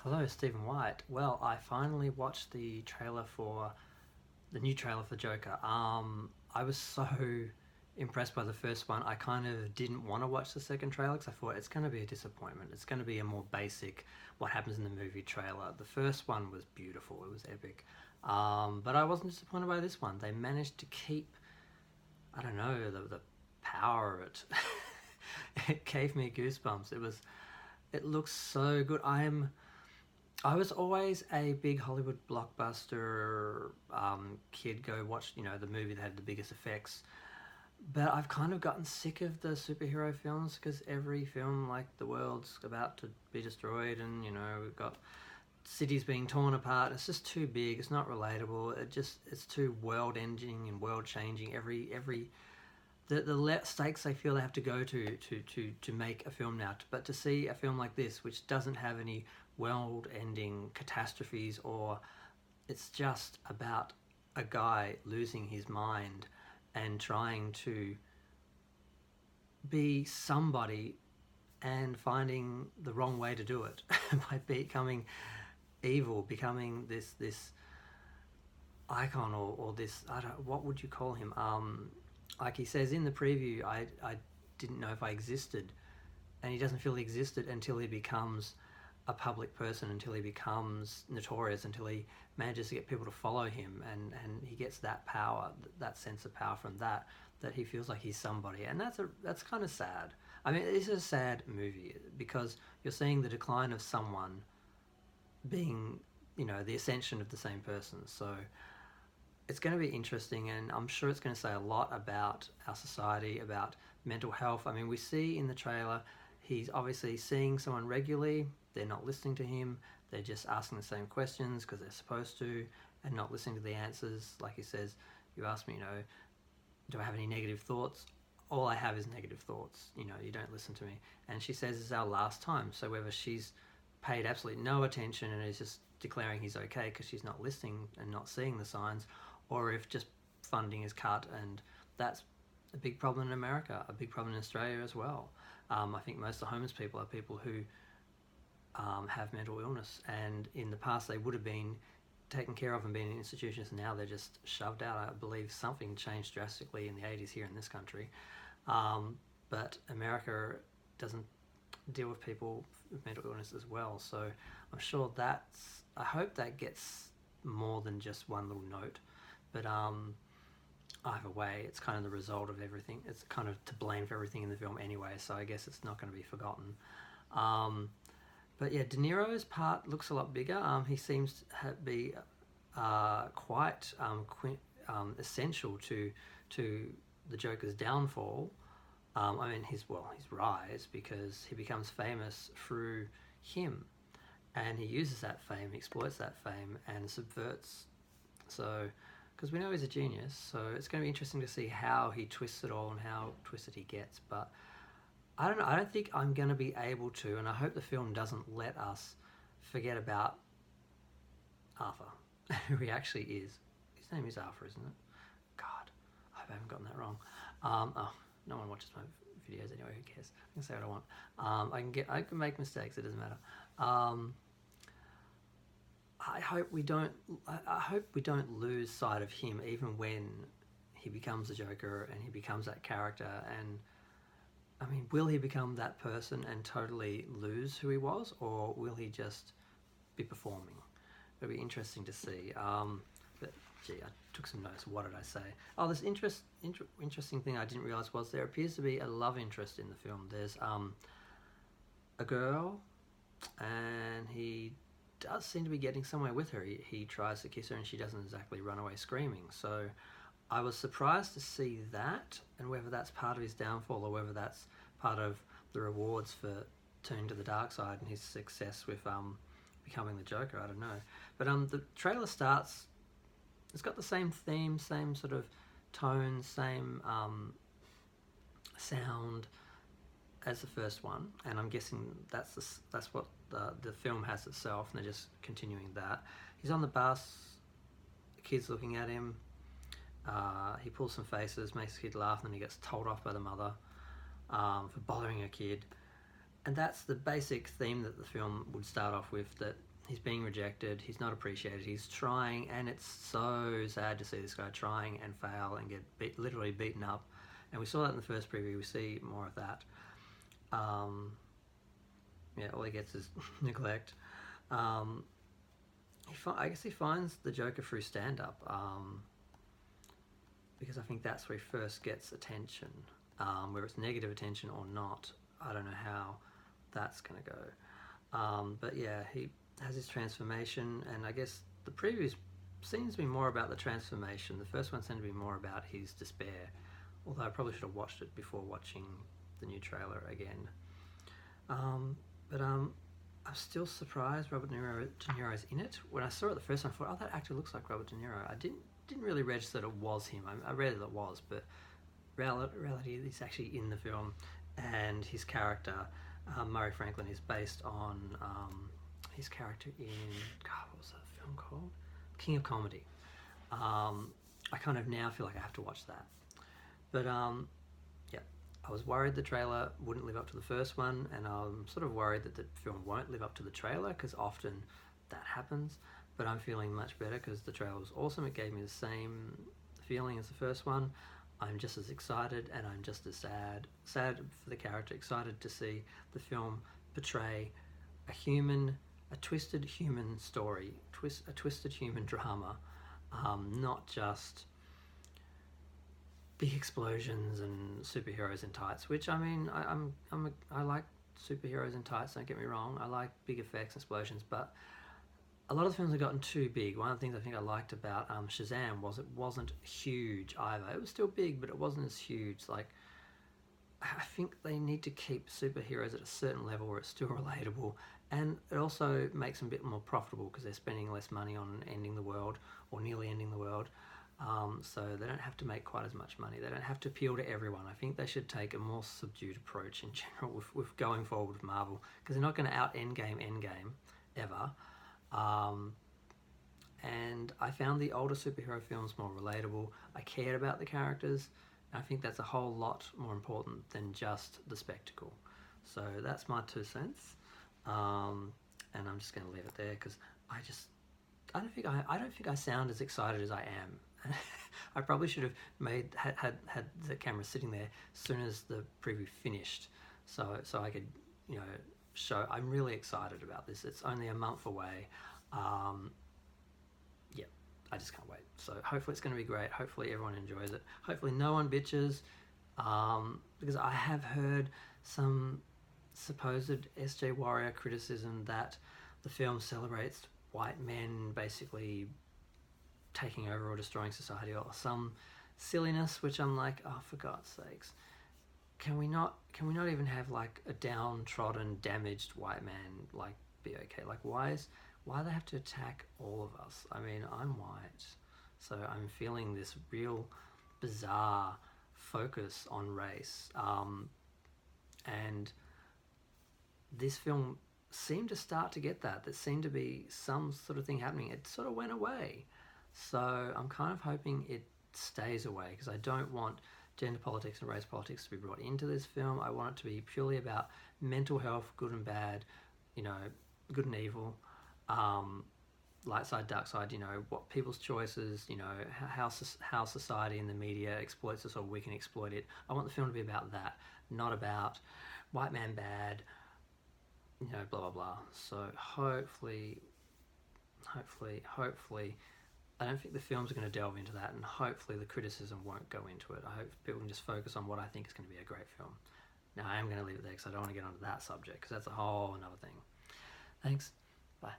Hello, Stephen White. Well, I finally watched the new trailer for Joker. I was so impressed by the first one. I kind of didn't want to watch the second trailer because I thought it's going to be a disappointment. It's going to be a more basic, what happens in the movie trailer. The first one was beautiful. It was epic. But I wasn't disappointed by this one. They managed to keep, I don't know, the power of it. It gave me goosebumps. It looks so good. I was always a big Hollywood blockbuster kid. Go watch, the movie that had the biggest effects. But I've kind of gotten sick of the superhero films because every film, like the world's about to be destroyed, and we've got cities being torn apart. It's just too big. It's not relatable. It's too world ending and world changing. Every the stakes they feel they have to go to make a film now. But to see a film like this, which doesn't have any world-ending catastrophes, or it's just about a guy losing his mind and trying to be somebody and finding the wrong way to do it by becoming evil, becoming this icon, or this, I don't, what would you call him? Like he says in the preview, I didn't know if I existed, and he doesn't feel he existed until he becomes a public person, until he becomes notorious, until he manages to get people to follow him, and he gets that power, that sense of power from that he feels like he's somebody, and that's kind of sad. I mean, this is a sad movie because you're seeing the decline of someone being, the ascension of the same person. So it's going to be interesting, and I'm sure it's going to say a lot about our society, about mental health. I mean, we see in the trailer he's obviously seeing someone regularly. They're not listening to him. They're just asking the same questions because they're supposed to, and not listening to the answers. Like he says, you ask me, do I have any negative thoughts? All I have is negative thoughts. You don't listen to me. And she says it's our last time. So whether she's paid absolutely no attention and is just declaring he's okay because she's not listening and not seeing the signs, or if just funding is cut, and that's a big problem in America, a big problem in Australia as well. I think most of the homeless people are people who have mental illness, and in the past they would have been taken care of and been in institutions, and now they're just shoved out. I believe something changed drastically in the 80s here in this country, but America doesn't deal with people with mental illness as well, so I'm sure I hope that gets more than just one little note, but either way, it's kind of the result of everything. It's kind of to blame for everything in the film anyway, so I guess it's not going to be forgotten. But yeah, De Niro's part looks a lot bigger. He seems to be quite essential to the Joker's downfall. I mean, his rise, because he becomes famous through him, and he uses that fame, exploits that fame, and subverts. So, because we know he's a genius, so it's going to be interesting to see how he twists it all and how twisted he gets. But I don't know. I don't think I'm going to be able to, and I hope the film doesn't let us forget about Arthur, who he actually is. His name is Arthur, isn't it? God, I hope I haven't gotten that wrong. No one watches my videos anyway. Who cares? I can say what I want. I can make mistakes. It doesn't matter. I hope we don't lose sight of him, even when he becomes the Joker and he becomes that character. And I mean, will he become that person and totally lose who he was, or will he just be performing? It'll be interesting to see. But gee, I took some notes. What did I say? Oh, this interesting thing I didn't realize was there appears to be a love interest in the film. There's a girl, and he does seem to be getting somewhere with her. He tries to kiss her, and she doesn't exactly run away screaming. So I was surprised to see that, and whether that's part of his downfall or whether that's part of the rewards for turning to the dark side and his success with becoming the Joker, I don't know. But the trailer starts, it's got the same theme, same sort of tone, same sound as the first one, and I'm guessing that's what the film has itself, and they're just continuing that. He's on the bus, the kid's looking at him, he pulls some faces, makes the kid laugh, and then he gets told off by the mother for bothering a kid. And that's the basic theme that the film would start off with, that He's being rejected. He's not appreciated. He's trying, and it's so sad to see this guy trying and fail and get literally beaten up. And we saw that in the first preview. We see more of that. Yeah, all he gets is neglect. I guess he finds the Joker through stand-up, because I think that's where he first gets attention, whether it's negative attention or not. I don't know how that's going to go. But yeah, he has his transformation, and I guess the previews seems to be more about the transformation. The first one seemed to be more about his despair, although I probably should have watched it before watching the new trailer again. But I'm still surprised Robert De Niro's in it. When I saw it the first time, I thought, oh, that actor looks like Robert De Niro. I didn't really register that it was him. I read that it was, but reality is actually in the film, and his character, Murray Franklin, is based on his character in, God, what was that film called? King of Comedy. I kind of now feel like I have to watch that. But yeah, I was worried the trailer wouldn't live up to the first one, and I'm sort of worried that the film won't live up to the trailer, because often that happens. But I'm feeling much better because the trailer was awesome. It gave me the same feeling as the first one. I'm just as excited, and I'm just as sad for the character, excited to see the film portray a twisted human story, a twisted human drama, not just big explosions and superheroes in tights, which, I mean, I like superheroes in tights, don't get me wrong. I like big effects, explosions, but a lot of the films have gotten too big. One of the things I think I liked about Shazam was it wasn't huge either. It was still big, but it wasn't as huge. Like, I think they need to keep superheroes at a certain level where it's still relatable, and it also makes them a bit more profitable because they're spending less money on ending the world or nearly ending the world. So they don't have to make quite as much money. They don't have to appeal to everyone. I think they should take a more subdued approach in general with going forward with Marvel, because they're not going to out Endgame ever. And I found the older superhero films more relatable. I cared about the characters. I think that's a whole lot more important than just the spectacle. So that's my 2 cents. And I'm just going to leave it there because I don't think I sound as excited as I am. I probably should have had the camera sitting there as soon as the preview finished, so I could, show I'm really excited about this. It's only a month away. Yeah, I just can't wait. So hopefully it's going to be great. Hopefully everyone enjoys it. Hopefully no one bitches, because I have heard some supposed SJ Warrior criticism that the film celebrates white men basically taking over or destroying society, or some silliness, which I'm like, oh, for God's sakes, can we not even have like a downtrodden, damaged white man like be okay? Like, why do they have to attack all of us? I mean, I'm white, so I'm feeling this real bizarre focus on race, and this film seemed to start to get that. There seemed to be some sort of thing happening. It sort of went away. So I'm kind of hoping it stays away, because I don't want gender politics and race politics to be brought into this film. I want it to be purely about mental health, good and bad, good and evil, light side, dark side, what people's choices, how society and the media exploits us, or we can exploit it. I want the film to be about that, not about white man bad, blah, blah, blah. So hopefully, I don't think the films are going to delve into that, and hopefully the criticism won't go into it. I hope people can just focus on what I think is going to be a great film. Now, I am going to leave it there because I don't want to get onto that subject, because that's a whole another thing. Thanks. Bye.